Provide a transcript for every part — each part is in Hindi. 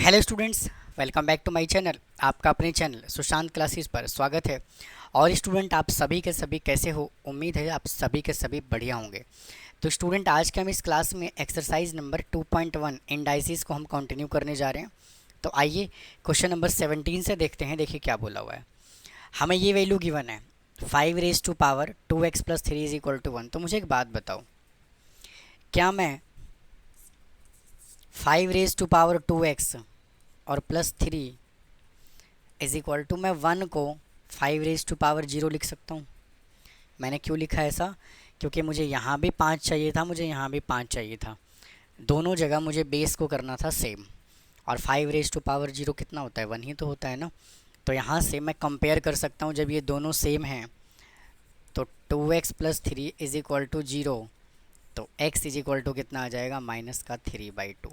Hello students, welcome back to my channel. आपका अपने चैनल सुशांत क्लासेस पर स्वागत है। और स्टूडेंट, आप सभी के सभी कैसे हो? उम्मीद है आप सभी के सभी बढ़िया होंगे। तो स्टूडेंट, आज के हम इस क्लास में एक्सरसाइज नंबर 2.1 इंडाइसिस को हम कंटिन्यू करने जा रहे हैं। तो आइए क्वेश्चन नंबर 17 से देखते हैं। देखिए क्या बोला हुआ है। हमें ये वैल्यू गिवन है 5 raised to power 2x plus 3 is equal to 1। तो मुझे एक बात बताओ, क्या मैं 5 raised to power 2x और +3 इज इक्वल टू मैं 1 को 5 raised to power 0 लिख सकता हूँ? मैंने क्यों लिखा है ऐसा? क्योंकि मुझे यहाँ भी 5 चाहिए था, मुझे यहाँ भी 5 चाहिए था। दोनों जगह मुझे बेस को करना था सेम। और 5 raised to power 0 कितना होता है? 1 ही तो होता है ना। तो यहाँ से मैं कंपेयर कर सकता हूँ, जब ये दोनों सेम हैं तो 2x + 3 इज इक्वल टू 0। तो x इज इक्वल टू कितना आ जाएगा? -3/2।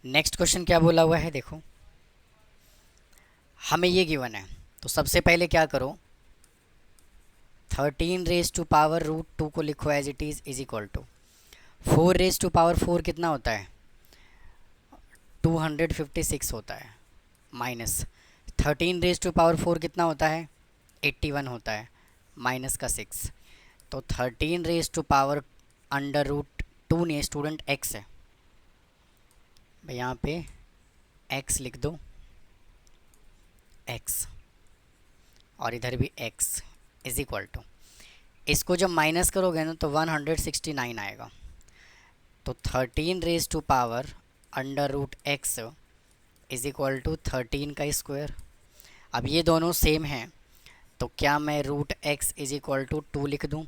नेक्स्ट क्वेश्चन क्या बोला हुआ है देखो। हमें ये गिवन है, तो सबसे पहले क्या करो, 13 raised to power√2 को लिखो as it is equal to 4 raised to power 4 कितना होता है? 256 होता है। माइनस 13 raised to power 4 कितना होता है? 81 होता है। माइनस का 6। तो 13 raised to power√2 ने स्टूडेंट x है भाई, यहाँ पे x लिख दो, x, और इधर भी x इज इक्वल टू, इसको जब माइनस करोगे ना तो 169 आएगा। तो 13 raised to power√x is equal to 13 का स्क्वायर। अब ये दोनों सेम हैं, तो क्या मैं √x इज इक्वल टू 2 लिख दूँ,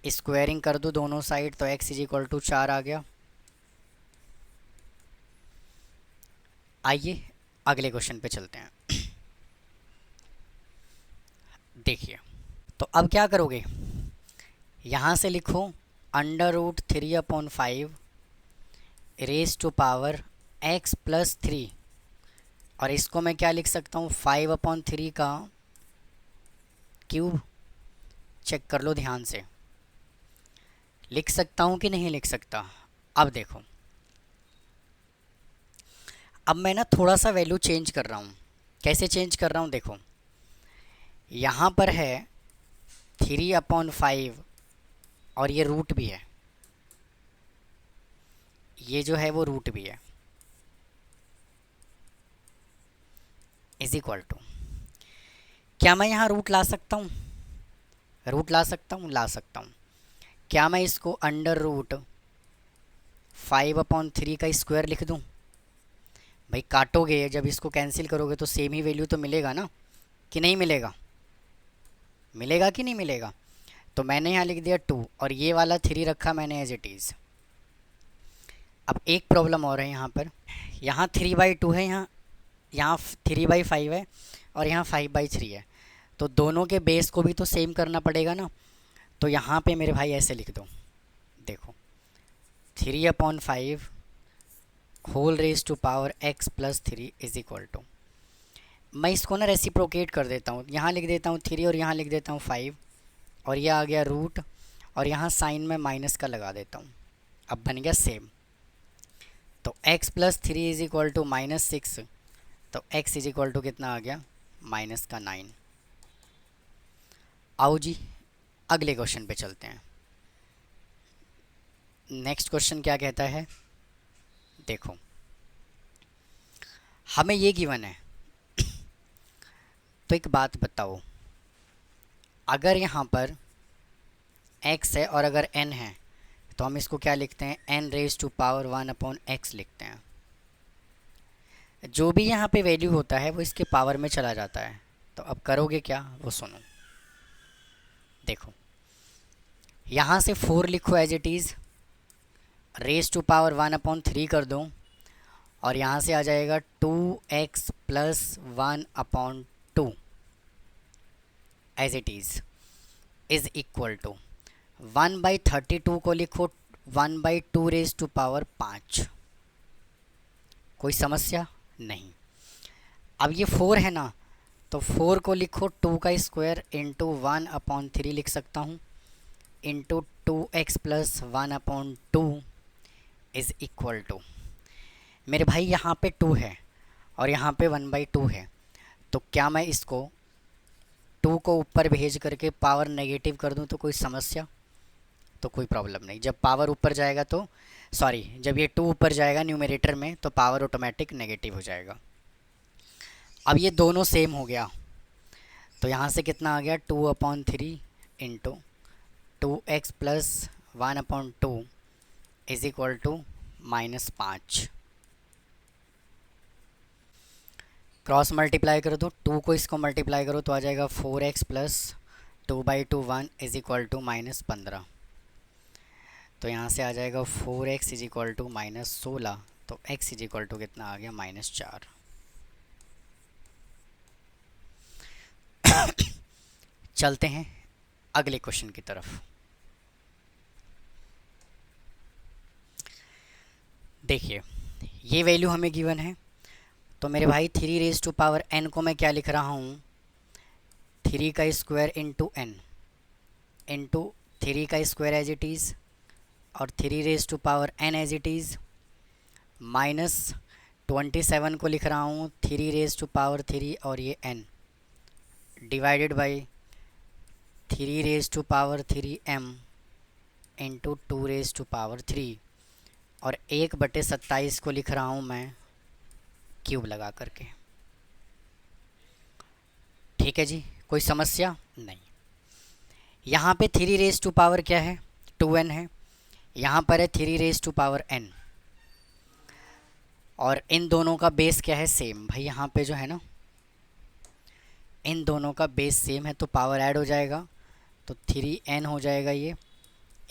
स्क्वायरिंग कर दूँ दोनों साइड, तो x इज इक्वल टू 4 आ गया। आइए अगले क्वेश्चन पे चलते हैं। देखिए, तो अब क्या करोगे, यहाँ से लिखो √3/5 raised to power x + 3, और इसको मैं क्या लिख सकता हूँ? 5/3 का क्यूब। चेक कर लो ध्यान से, लिख सकता हूँ कि नहीं लिख सकता? अब देखो, अब मैं ना थोड़ा सा वैल्यू चेंज कर रहा हूँ। कैसे चेंज कर रहा हूँ देखो, यहाँ पर है 3/5 और ये रूट भी है, ये जो है वो रूट भी है, इज इक्वल टू, क्या मैं यहाँ रूट ला सकता हूँ? रूट ला सकता हूँ, ला सकता हूँ। क्या मैं इसको √5/3 का स्क्वायर लिख दूँ? भाई काटोगे जब, इसको कैंसिल करोगे तो सेम ही वैल्यू तो मिलेगा ना, कि नहीं मिलेगा? मिलेगा कि नहीं मिलेगा? तो मैंने यहाँ लिख दिया 2 और ये वाला 3 रखा मैंने एज इट इज़। अब एक प्रॉब्लम और है यहाँ पर, यहाँ 3/2 है, यहाँ यहाँ 3/5 है, और यहाँ 5/3 है। तो दोनों के बेस को भी तो सेम करना पड़ेगा ना। तो यहाँ पे मेरे भाई ऐसे लिख दो, देखो 3/5 whole raised to power x + 3 is equal to, मैं इसको ना रेसिप्रोकेट कर देता हूँ, यहाँ लिख देता हूँ 3 और यहाँ लिख देता हूँ 5, और यह आ गया रूट, और यहाँ साइन में माइनस का लगा देता हूँ। अब बन गया सेम। तो x + 3 इज इक्वल टू -6, तो x इज इक्वल टू कितना आ गया? -9। आओ जी अगले क्वेश्चन पे चलते हैं। नेक्स्ट क्वेश्चन क्या कहता है देखो, हमें ये गिवन है, तो एक बात बताओ, अगर यहाँ पर x है और अगर n है तो हम इसको क्या लिखते हैं? n raised to power 1/x लिखते हैं। जो भी यहाँ पे वैल्यू होता है वो इसके पावर में चला जाता है। तो अब करोगे क्या, वो सुनो। देखो, यहाँ से 4 लिखो as it is, raised to power 1/3 कर दो, और यहाँ से आ जाएगा 2x + 1/2 as it is equal to 1/32 को लिखो 1/2 raised to power 5। कोई समस्या नहीं। अब ये 4 है ना, तो 4 को लिखो 2 का स्क्वायर इंटू 1/3 लिख सकता हूँ, into 2x + 1/2 is equal to, मेरे भाई यहाँ पे 2 है और यहाँ पे 1/2 है, तो क्या मैं इसको 2 को ऊपर भेज करके पावर नेगेटिव कर दूँ तो कोई समस्या? तो कोई प्रॉब्लम नहीं। जब पावर ऊपर जाएगा तो सॉरी, जब ये 2 ऊपर जाएगा न्यूमरेटर में तो पावर ऑटोमेटिक नेगेटिव हो जाएगा। अब ये दोनों सेम हो गया, तो यहाँ से कितना आ गया, 2/3 into 2x plus 1/2 is equal to -5। Cross multiply कर दो, 2 को इसको मल्टीप्लाई करो तो आ जाएगा 4x plus 2/2 1 is equal to -15। तो यहाँ से आ जाएगा 4x इज इक्वल टू -16, तो x इज इक्वल टू कितना आ गया, -4। चलते हैं अगले क्वेश्चन की तरफ। देखिए ये वैल्यू हमें गिवन है, तो मेरे भाई 3n को मैं क्या लिख रहा हूँ, 3 का स्क्वायर इंटू n इंटू 3 का स्क्वायर एज इट इज़ और 3n as it is minus 27 को लिख रहा हूँ 3 और ये n divided by 3m into 2 और 1/27 को लिख रहा हूँ मैं क्यूब लगा करके। ठीक है जी, कोई समस्या नहीं। यहाँ पे 3 क्या है, 2n है, यहाँ पर है 3n और इन दोनों का बेस क्या है, सेम। भाई यहाँ पे जो है ना, इन दोनों का बेस सेम है तो पावर ऐड हो जाएगा, तो 3n हो जाएगा ये,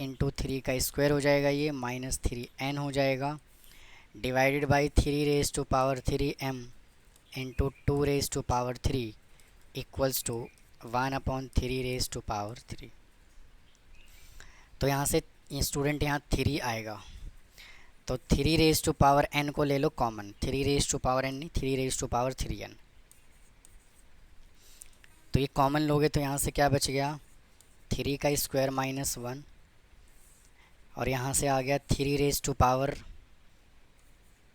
इंटू 3 का स्क्वायर हो जाएगा ये, -3n हो जाएगा, divided by 3m into 2 equals to 1/3 तो यहाँ से स्टूडेंट यहाँ 3 आएगा, तो 3n को ले लो कॉमन, 3n नहीं 3n, तो ये कॉमन लोगे तो यहाँ से क्या बच गया, 3 का स्क्वायर -1 और यहाँ से आ गया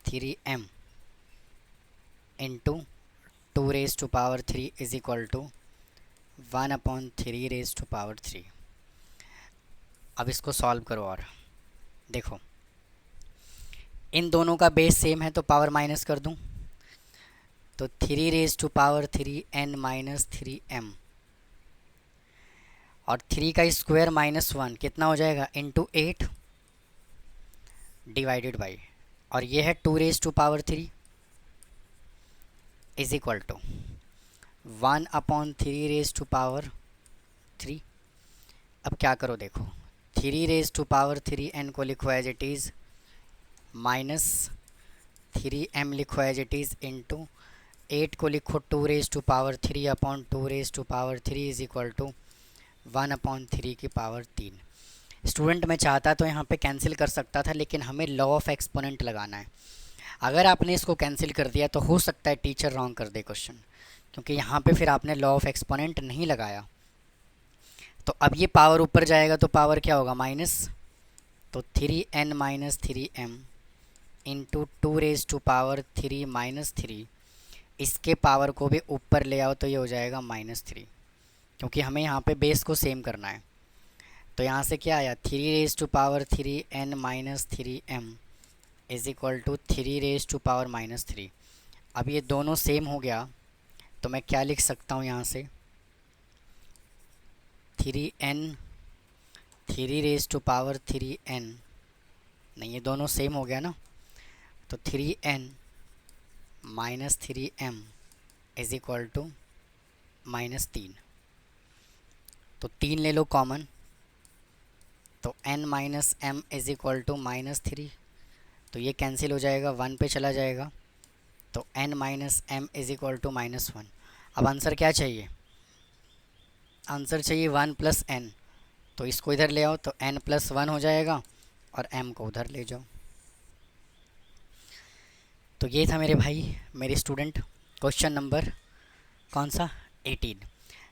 3m into 2 is equal to 1/3। अब इसको सॉल्व करो और देखो, इन दोनों का बेस सेम है तो पावर माइनस कर दूं, तो 3n माइनस 3m और 3 का स्क्वायर -1 कितना हो जाएगा, इंटू 8 डिवाइडेड बाई, और ये है 2 इज इक्वल टू 1/3। अब क्या करो देखो, 3n को लिखो एज इट इज़, -3m लिखो एज इट इज़, इंटू 8 को लिखो 2 इज इक्वल टू 1/3। स्टूडेंट मैं चाहता तो यहाँ पे कैंसिल कर सकता था, लेकिन हमें लॉ ऑफ एक्सपोनेंट लगाना है। अगर आपने इसको कैंसिल कर दिया तो हो सकता है टीचर रॉन्ग कर दे क्वेश्चन, क्योंकि यहाँ पे फिर आपने लॉ ऑफ एक्सपोनेंट नहीं लगाया। तो अब ये पावर ऊपर जाएगा तो पावर क्या होगा, माइनस, तो 3n माइनस 3m इंटू 2 इसके पावर को भी ऊपर ले आओ तो ये हो जाएगा -3, क्योंकि हमें यहाँ पे बेस को सेम करना है। तो यहाँ से क्या आया, 3n minus 3m is equal to 3 अब ये दोनों सेम हो गया, तो मैं क्या लिख सकता हूँ यहाँ से, 3n नहीं, ये दोनों सेम हो गया ना, तो 3n minus 3m is equal to -3। तो 3 ले लो कॉमन, तो n minus m is equal to -3, तो ये कैंसिल हो जाएगा, 1 पे चला जाएगा, तो n minus m is equal to -1। अब आंसर क्या चाहिए, आंसर चाहिए 1 प्लस n, तो इसको इधर ले आओ तो n प्लस 1 हो जाएगा और m को उधर ले जाओ। तो ये था मेरे भाई, मेरे स्टूडेंट, क्वेश्चन नंबर कौन सा, 18,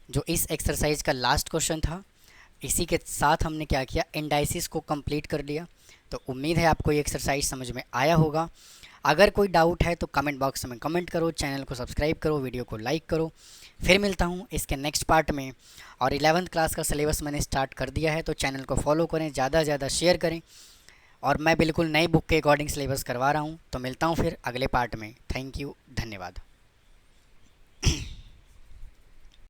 जो इस एक्सरसाइज का लास्ट क्वेश्चन था। इसी के साथ हमने क्या किया, इंडाइसिस को कंप्लीट कर लिया। तो उम्मीद है आपको ये एक्सरसाइज समझ में आया होगा। अगर कोई डाउट है तो कमेंट बॉक्स में कमेंट करो, चैनल को सब्सक्राइब करो, वीडियो को लाइक करो। फिर मिलता हूँ इसके नेक्स्ट पार्ट में। और 11th क्लास का सिलेबस मैंने स्टार्ट कर दिया है, तो चैनल को फॉलो करें, ज़्यादा से ज़्यादा शेयर करें। और मैं बिल्कुल नई बुक के अकॉर्डिंग सिलेबस करवा रहा हूँ। तो मिलता हूँ फिर अगले पार्ट में। थैंक यू, धन्यवाद।